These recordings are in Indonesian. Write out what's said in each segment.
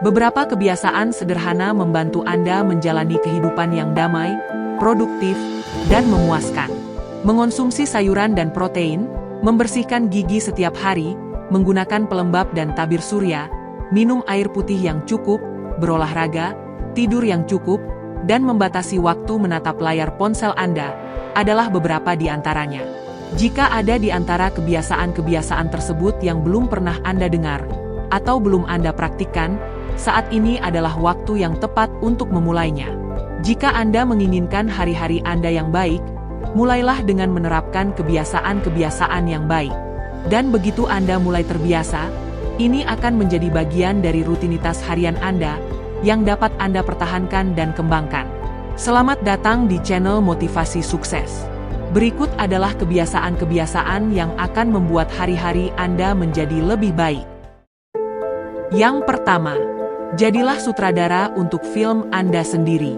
Beberapa kebiasaan sederhana membantu Anda menjalani kehidupan yang damai, produktif, dan memuaskan. Mengonsumsi sayuran dan protein, membersihkan gigi setiap hari, menggunakan pelembab dan tabir surya, minum air putih yang cukup, berolahraga, tidur yang cukup, dan membatasi waktu menatap layar ponsel Anda, adalah beberapa di antaranya. Jika ada di antara kebiasaan-kebiasaan tersebut yang belum pernah Anda dengar, atau belum Anda praktikkan, saat ini adalah waktu yang tepat untuk memulainya. Jika Anda menginginkan hari-hari Anda yang baik, mulailah dengan menerapkan kebiasaan-kebiasaan yang baik. Dan begitu Anda mulai terbiasa, ini akan menjadi bagian dari rutinitas harian Anda, yang dapat Anda pertahankan dan kembangkan. Selamat datang di channel Motivasi Sukses. Berikut adalah kebiasaan-kebiasaan yang akan membuat hari-hari Anda menjadi lebih baik. Yang pertama, jadilah sutradara untuk film Anda sendiri.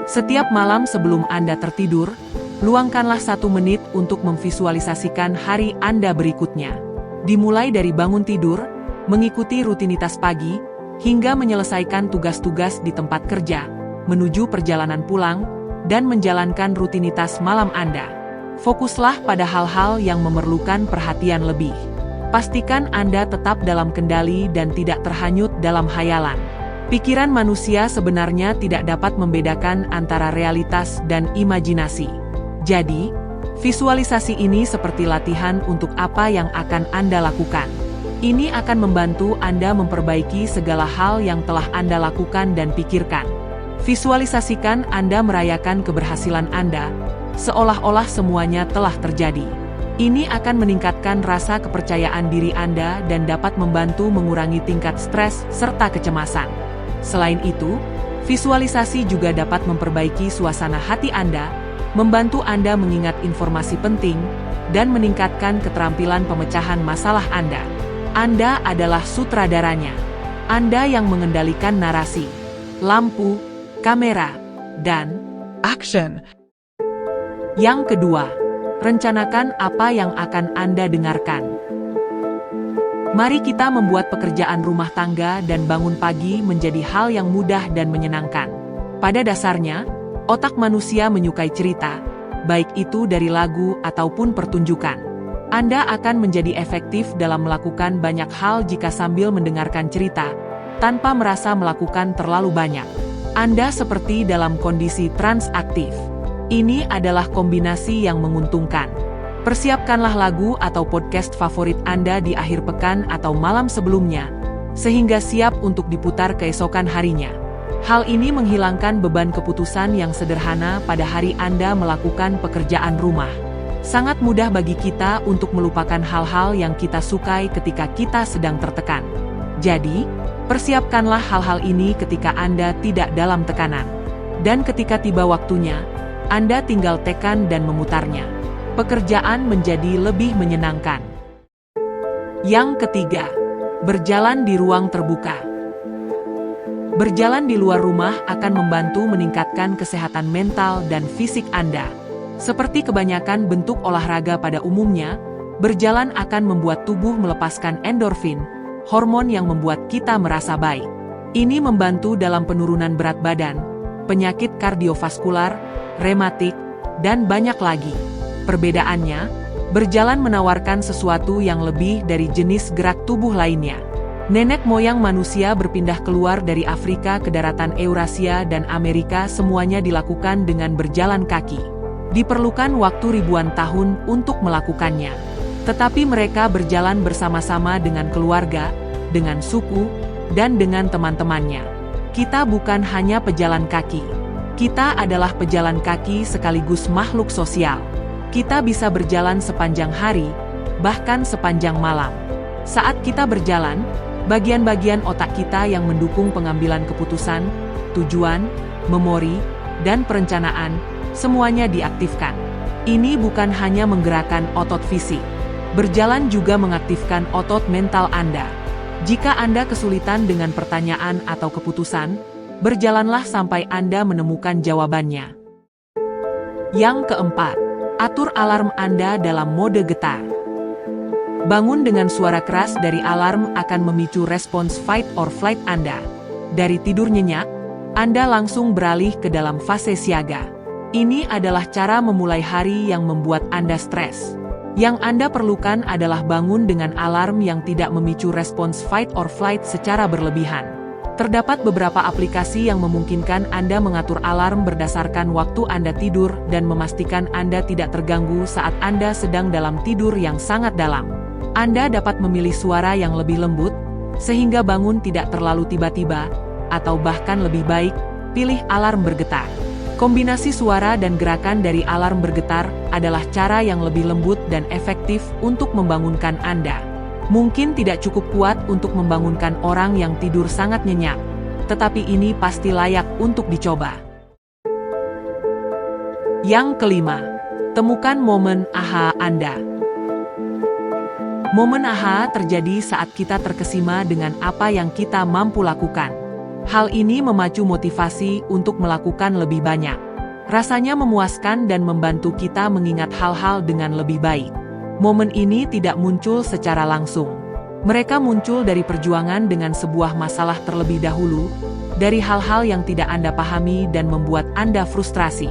Setiap malam sebelum Anda tertidur, luangkanlah 1 menit untuk memvisualisasikan hari Anda berikutnya. Dimulai dari bangun tidur, mengikuti rutinitas pagi, hingga menyelesaikan tugas-tugas di tempat kerja, menuju perjalanan pulang, dan menjalankan rutinitas malam Anda. Fokuslah pada hal-hal yang memerlukan perhatian lebih. Pastikan Anda tetap dalam kendali dan tidak terhanyut dalam hayalan. Pikiran manusia sebenarnya tidak dapat membedakan antara realitas dan imajinasi. Jadi, visualisasi ini seperti latihan untuk apa yang akan Anda lakukan. Ini akan membantu Anda memperbaiki segala hal yang telah Anda lakukan dan pikirkan. Visualisasikan Anda merayakan keberhasilan Anda, seolah-olah semuanya telah terjadi. Ini akan meningkatkan rasa kepercayaan diri Anda dan dapat membantu mengurangi tingkat stres serta kecemasan. Selain itu, visualisasi juga dapat memperbaiki suasana hati Anda, membantu Anda mengingat informasi penting, dan meningkatkan keterampilan pemecahan masalah Anda. Anda adalah sutradaranya. Anda yang mengendalikan narasi, lampu, kamera, dan action. Yang kedua, rencanakan apa yang akan Anda dengarkan. Mari kita membuat pekerjaan rumah tangga dan bangun pagi menjadi hal yang mudah dan menyenangkan. Pada dasarnya, otak manusia menyukai cerita, baik itu dari lagu ataupun pertunjukan. Anda akan menjadi efektif dalam melakukan banyak hal jika sambil mendengarkan cerita, tanpa merasa melakukan terlalu banyak. Anda seperti dalam kondisi transaktif. Ini adalah kombinasi yang menguntungkan. Persiapkanlah lagu atau podcast favorit Anda di akhir pekan atau malam sebelumnya, sehingga siap untuk diputar keesokan harinya. Hal ini menghilangkan beban keputusan yang sederhana pada hari Anda melakukan pekerjaan rumah. Sangat mudah bagi kita untuk melupakan hal-hal yang kita sukai ketika kita sedang tertekan. Jadi, persiapkanlah hal-hal ini ketika Anda tidak dalam tekanan. Dan ketika tiba waktunya, Anda tinggal tekan dan memutarnya. Pekerjaan menjadi lebih menyenangkan. Yang ketiga, berjalan di ruang terbuka. Berjalan di luar rumah akan membantu meningkatkan kesehatan mental dan fisik Anda. Seperti kebanyakan bentuk olahraga pada umumnya, berjalan akan membuat tubuh melepaskan endorfin, hormon yang membuat kita merasa baik. Ini membantu dalam penurunan berat badan, penyakit kardiovaskular, rematik, dan banyak lagi. Perbedaannya, berjalan menawarkan sesuatu yang lebih dari jenis gerak tubuh lainnya. Nenek moyang manusia berpindah keluar dari Afrika ke daratan Eurasia dan Amerika, semuanya dilakukan dengan berjalan kaki. Diperlukan waktu ribuan tahun untuk melakukannya. Tetapi mereka berjalan bersama-sama dengan keluarga, dengan suku, dan dengan teman-temannya. Kita bukan hanya pejalan kaki. Kita adalah pejalan kaki sekaligus makhluk sosial. Kita bisa berjalan sepanjang hari, bahkan sepanjang malam. Saat kita berjalan, bagian-bagian otak kita yang mendukung pengambilan keputusan, tujuan, memori, dan perencanaan, semuanya diaktifkan. Ini bukan hanya menggerakkan otot fisik. Berjalan juga mengaktifkan otot mental Anda. Jika Anda kesulitan dengan pertanyaan atau keputusan, berjalanlah sampai Anda menemukan jawabannya. Yang keempat, atur alarm Anda dalam mode getar. Bangun dengan suara keras dari alarm akan memicu respons fight or flight Anda. Dari tidur nyenyak, Anda langsung beralih ke dalam fase siaga. Ini adalah cara memulai hari yang membuat Anda stres. Yang Anda perlukan adalah bangun dengan alarm yang tidak memicu respons fight or flight secara berlebihan. Terdapat beberapa aplikasi yang memungkinkan Anda mengatur alarm berdasarkan waktu Anda tidur dan memastikan Anda tidak terganggu saat Anda sedang dalam tidur yang sangat dalam. Anda dapat memilih suara yang lebih lembut, sehingga bangun tidak terlalu tiba-tiba, atau bahkan lebih baik, pilih alarm bergetar. Kombinasi suara dan gerakan dari alarm bergetar adalah cara yang lebih lembut dan efektif untuk membangunkan Anda. Mungkin tidak cukup kuat untuk membangunkan orang yang tidur sangat nyenyak, tetapi ini pasti layak untuk dicoba. Yang kelima, temukan momen aha Anda. Momen aha terjadi saat kita terkesima dengan apa yang kita mampu lakukan. Hal ini memacu motivasi untuk melakukan lebih banyak. Rasanya memuaskan dan membantu kita mengingat hal-hal dengan lebih baik. Momen ini tidak muncul secara langsung. Mereka muncul dari perjuangan dengan sebuah masalah terlebih dahulu, dari hal-hal yang tidak Anda pahami dan membuat Anda frustrasi.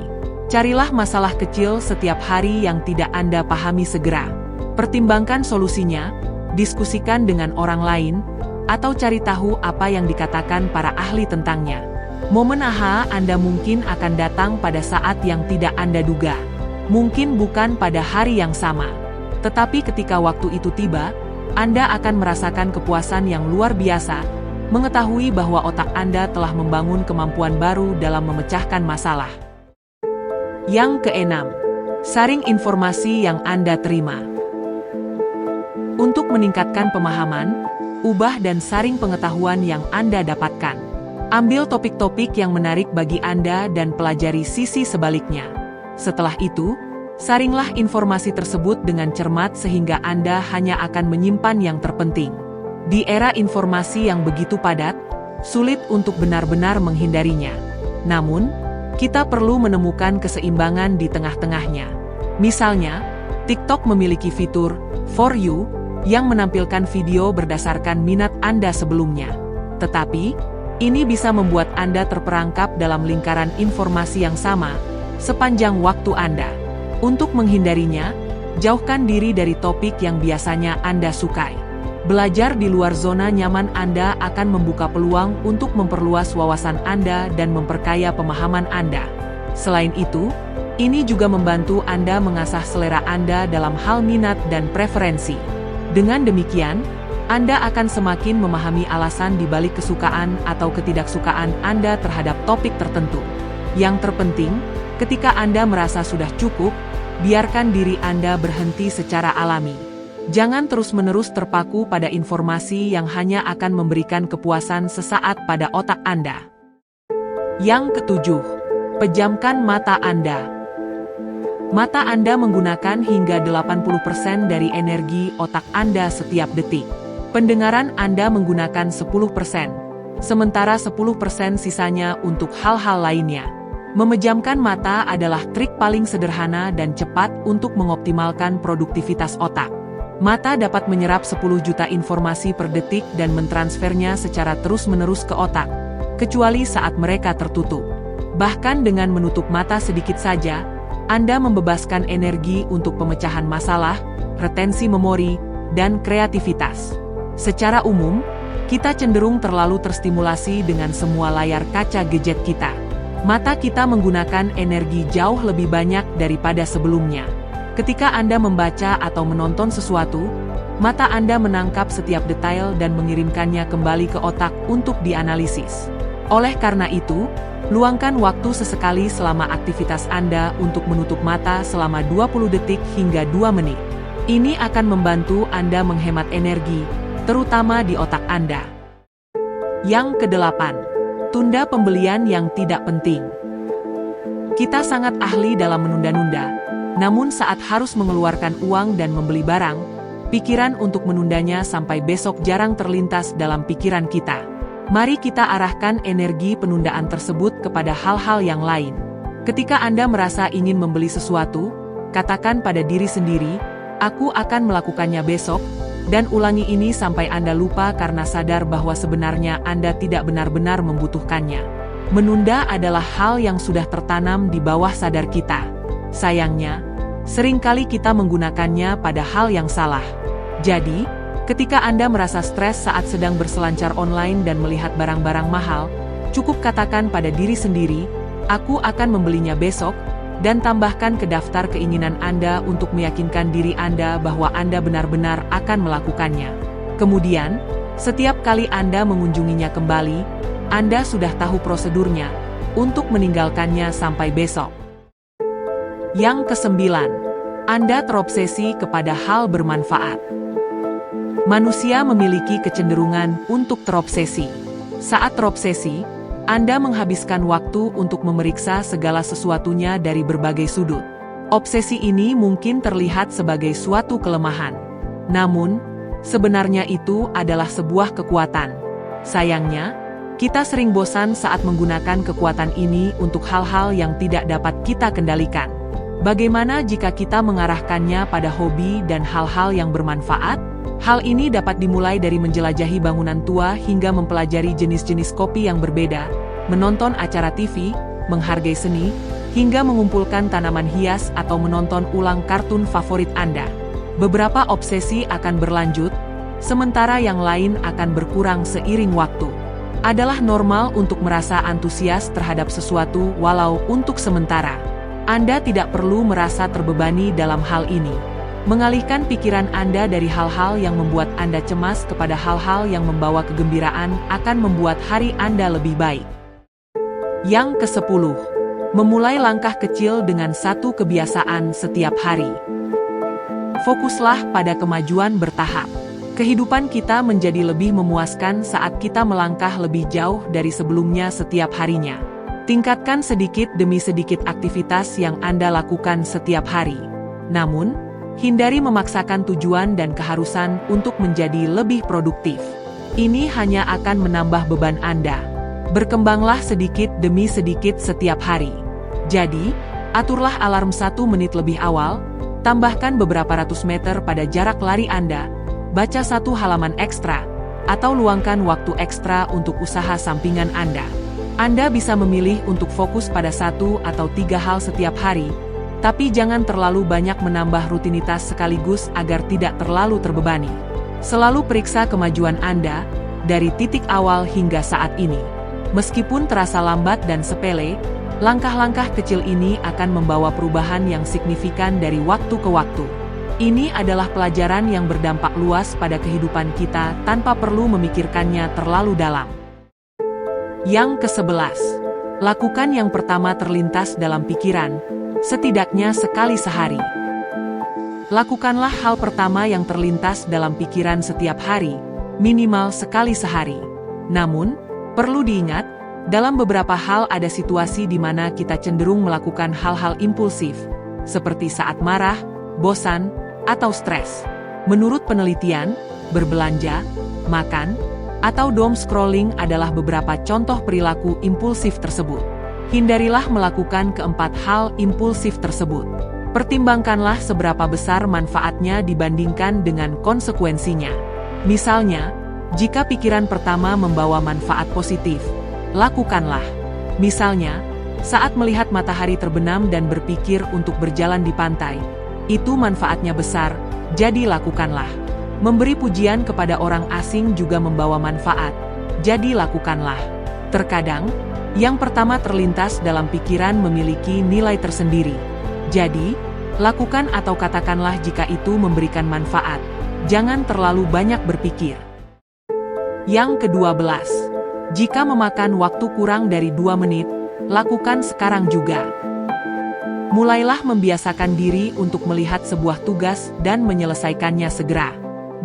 Carilah masalah kecil setiap hari yang tidak Anda pahami segera. Pertimbangkan solusinya, diskusikan dengan orang lain, atau cari tahu apa yang dikatakan para ahli tentangnya. Momen aha Anda mungkin akan datang pada saat yang tidak Anda duga. Mungkin bukan pada hari yang sama. Tetapi ketika waktu itu tiba, Anda akan merasakan kepuasan yang luar biasa, mengetahui bahwa otak Anda telah membangun kemampuan baru dalam memecahkan masalah. Yang keenam, saring informasi yang Anda terima. Untuk meningkatkan pemahaman, ubah dan saring pengetahuan yang Anda dapatkan. Ambil topik-topik yang menarik bagi Anda dan pelajari sisi sebaliknya. Setelah itu, saringlah informasi tersebut dengan cermat sehingga Anda hanya akan menyimpan yang terpenting. Di era informasi yang begitu padat, sulit untuk benar-benar menghindarinya. Namun, kita perlu menemukan keseimbangan di tengah-tengahnya. Misalnya, TikTok memiliki fitur For You yang menampilkan video berdasarkan minat Anda sebelumnya. Tetapi, ini bisa membuat Anda terperangkap dalam lingkaran informasi yang sama sepanjang waktu Anda. Untuk menghindarinya, jauhkan diri dari topik yang biasanya Anda sukai. Belajar di luar zona nyaman Anda akan membuka peluang untuk memperluas wawasan Anda dan memperkaya pemahaman Anda. Selain itu, ini juga membantu Anda mengasah selera Anda dalam hal minat dan preferensi. Dengan demikian, Anda akan semakin memahami alasan di balik kesukaan atau ketidaksukaan Anda terhadap topik tertentu. Yang terpenting, ketika Anda merasa sudah cukup, biarkan diri Anda berhenti secara alami. Jangan terus-menerus terpaku pada informasi yang hanya akan memberikan kepuasan sesaat pada otak Anda. Yang ketujuh, pejamkan mata Anda. Mata Anda menggunakan hingga 80% dari energi otak Anda setiap detik. Pendengaran Anda menggunakan 10%, sementara 10% sisanya untuk hal-hal lainnya. Memejamkan mata adalah trik paling sederhana dan cepat untuk mengoptimalkan produktivitas otak. Mata dapat menyerap 10 juta informasi per detik dan mentransfernya secara terus-menerus ke otak, kecuali saat mereka tertutup. Bahkan dengan menutup mata sedikit saja, Anda membebaskan energi untuk pemecahan masalah, retensi memori, dan kreativitas. Secara umum, kita cenderung terlalu terstimulasi dengan semua layar kaca gadget kita. Mata kita menggunakan energi jauh lebih banyak daripada sebelumnya. Ketika Anda membaca atau menonton sesuatu, mata Anda menangkap setiap detail dan mengirimkannya kembali ke otak untuk dianalisis. Oleh karena itu, luangkan waktu sesekali selama aktivitas Anda untuk menutup mata selama 20 detik hingga 2 menit. Ini akan membantu Anda menghemat energi, terutama di otak Anda. Yang kedelapan, tunda pembelian yang tidak penting. Kita sangat ahli dalam menunda-nunda, namun saat harus mengeluarkan uang dan membeli barang, pikiran untuk menundanya sampai besok jarang terlintas dalam pikiran kita. Mari kita arahkan energi penundaan tersebut kepada hal-hal yang lain. Ketika Anda merasa ingin membeli sesuatu, katakan pada diri sendiri, "Aku akan melakukannya besok," Dan ulangi ini sampai Anda lupa karena sadar bahwa sebenarnya Anda tidak benar-benar membutuhkannya. Menunda adalah hal yang sudah tertanam di bawah sadar kita. Sayangnya, seringkali kita menggunakannya pada hal yang salah. Jadi, ketika Anda merasa stres saat sedang berselancar online dan melihat barang-barang mahal, cukup katakan pada diri sendiri, "Aku akan membelinya besok," dan tambahkan ke daftar keinginan Anda untuk meyakinkan diri Anda bahwa Anda benar-benar akan melakukannya. Kemudian, setiap kali Anda mengunjunginya kembali, Anda sudah tahu prosedurnya untuk meninggalkannya sampai besok. Yang kesembilan, Anda terobsesi kepada hal bermanfaat. Manusia memiliki kecenderungan untuk terobsesi. Saat terobsesi, Anda menghabiskan waktu untuk memeriksa segala sesuatunya dari berbagai sudut. Obsesi ini mungkin terlihat sebagai suatu kelemahan. Namun, sebenarnya itu adalah sebuah kekuatan. Sayangnya, kita sering bosan saat menggunakan kekuatan ini untuk hal-hal yang tidak dapat kita kendalikan. Bagaimana jika kita mengarahkannya pada hobi dan hal-hal yang bermanfaat? Hal ini dapat dimulai dari menjelajahi bangunan tua hingga mempelajari jenis-jenis kopi yang berbeda, menonton acara TV, menghargai seni, hingga mengumpulkan tanaman hias atau menonton ulang kartun favorit Anda. Beberapa obsesi akan berlanjut, sementara yang lain akan berkurang seiring waktu. Adalah normal untuk merasa antusias terhadap sesuatu walau untuk sementara. Anda tidak perlu merasa terbebani dalam hal ini. Mengalihkan pikiran Anda dari hal-hal yang membuat Anda cemas kepada hal-hal yang membawa kegembiraan akan membuat hari Anda lebih baik. Yang ke-10. Memulai langkah kecil dengan satu kebiasaan setiap hari. Fokuslah pada kemajuan bertahap. Kehidupan kita menjadi lebih memuaskan saat kita melangkah lebih jauh dari sebelumnya setiap harinya. Tingkatkan sedikit demi sedikit aktivitas yang Anda lakukan setiap hari. Namun, hindari memaksakan tujuan dan keharusan untuk menjadi lebih produktif. Ini hanya akan menambah beban Anda. Berkembanglah sedikit demi sedikit setiap hari. Jadi, aturlah alarm 1 menit lebih awal, tambahkan beberapa ratus meter pada jarak lari Anda, baca 1 halaman ekstra, atau luangkan waktu ekstra untuk usaha sampingan Anda. Anda bisa memilih untuk fokus pada 1 atau 3 hal setiap hari, tapi jangan terlalu banyak menambah rutinitas sekaligus agar tidak terlalu terbebani. Selalu periksa kemajuan Anda, dari titik awal hingga saat ini. Meskipun terasa lambat dan sepele, langkah-langkah kecil ini akan membawa perubahan yang signifikan dari waktu ke waktu. Ini adalah pelajaran yang berdampak luas pada kehidupan kita tanpa perlu memikirkannya terlalu dalam. Yang ke-11. Lakukan yang pertama terlintas dalam pikiran, setidaknya sekali sehari. Lakukanlah hal pertama yang terlintas dalam pikiran setiap hari, minimal sekali sehari. Namun, perlu diingat, dalam beberapa hal ada situasi di mana kita cenderung melakukan hal-hal impulsif, seperti saat marah, bosan, atau stres. Menurut penelitian, berbelanja, makan, atau doom scrolling adalah beberapa contoh perilaku impulsif tersebut. Hindarilah melakukan keempat hal impulsif tersebut. Pertimbangkanlah seberapa besar manfaatnya dibandingkan dengan konsekuensinya. Misalnya, jika pikiran pertama membawa manfaat positif, lakukanlah. Misalnya, saat melihat matahari terbenam dan berpikir untuk berjalan di pantai, itu manfaatnya besar, jadi lakukanlah. Memberi pujian kepada orang asing juga membawa manfaat, jadi lakukanlah. Terkadang, yang pertama terlintas dalam pikiran memiliki nilai tersendiri. Jadi, lakukan atau katakanlah jika itu memberikan manfaat. Jangan terlalu banyak berpikir. Yang ke-12. Jika memakan waktu kurang dari 2 menit, lakukan sekarang juga. Mulailah membiasakan diri untuk melihat sebuah tugas dan menyelesaikannya segera.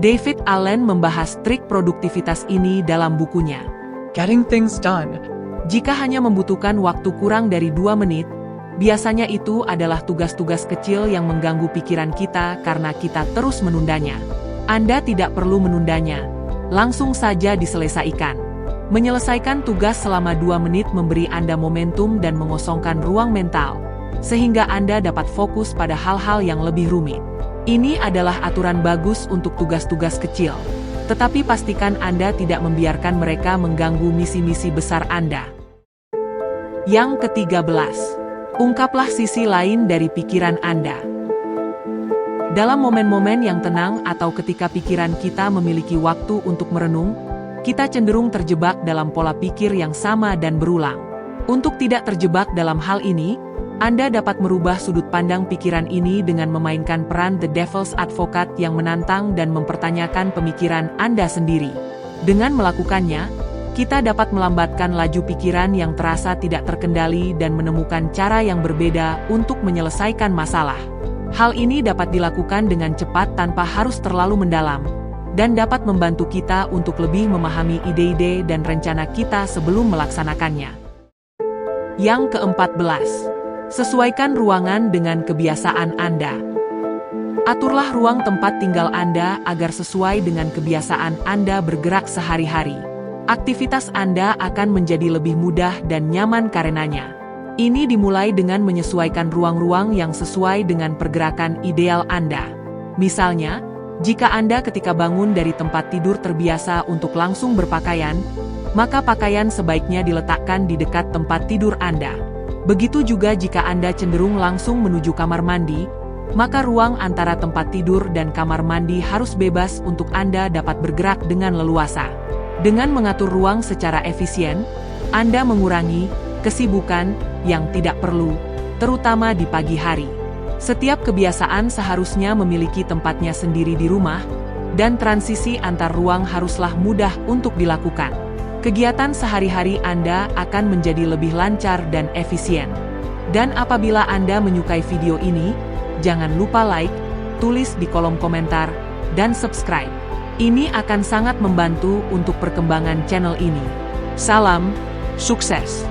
David Allen membahas trik produktivitas ini dalam bukunya, Getting Things Done. Jika hanya membutuhkan waktu kurang dari 2 menit, biasanya itu adalah tugas-tugas kecil yang mengganggu pikiran kita karena kita terus menundanya. Anda tidak perlu menundanya, langsung saja diselesaikan. Menyelesaikan tugas selama 2 menit memberi Anda momentum dan mengosongkan ruang mental, sehingga Anda dapat fokus pada hal-hal yang lebih rumit. Ini adalah aturan bagus untuk tugas-tugas kecil. Tetapi pastikan Anda tidak membiarkan mereka mengganggu misi-misi besar Anda. Yang ke-13, ungkaplah sisi lain dari pikiran Anda. Dalam momen-momen yang tenang atau ketika pikiran kita memiliki waktu untuk merenung, kita cenderung terjebak dalam pola pikir yang sama dan berulang. Untuk tidak terjebak dalam hal ini, Anda dapat merubah sudut pandang pikiran ini dengan memainkan peran The Devil's Advocate yang menantang dan mempertanyakan pemikiran Anda sendiri. Dengan melakukannya, kita dapat melambatkan laju pikiran yang terasa tidak terkendali dan menemukan cara yang berbeda untuk menyelesaikan masalah. Hal ini dapat dilakukan dengan cepat tanpa harus terlalu mendalam, dan dapat membantu kita untuk lebih memahami ide-ide dan rencana kita sebelum melaksanakannya. Yang ke-14, sesuaikan ruangan dengan kebiasaan Anda. Aturlah ruang tempat tinggal Anda agar sesuai dengan kebiasaan Anda bergerak sehari-hari. Aktivitas Anda akan menjadi lebih mudah dan nyaman karenanya. Ini dimulai dengan menyesuaikan ruang-ruang yang sesuai dengan pergerakan ideal Anda. Misalnya, jika Anda ketika bangun dari tempat tidur terbiasa untuk langsung berpakaian, maka pakaian sebaiknya diletakkan di dekat tempat tidur Anda. Begitu juga jika Anda cenderung langsung menuju kamar mandi, maka ruang antara tempat tidur dan kamar mandi harus bebas untuk Anda dapat bergerak dengan leluasa. Dengan mengatur ruang secara efisien, Anda mengurangi kesibukan yang tidak perlu, terutama di pagi hari. Setiap kebiasaan seharusnya memiliki tempatnya sendiri di rumah, dan transisi antar ruang haruslah mudah untuk dilakukan. Kegiatan sehari-hari Anda akan menjadi lebih lancar dan efisien. Dan apabila Anda menyukai video ini, jangan lupa like, tulis di kolom komentar, dan subscribe. Ini akan sangat membantu untuk perkembangan channel ini. Salam, sukses!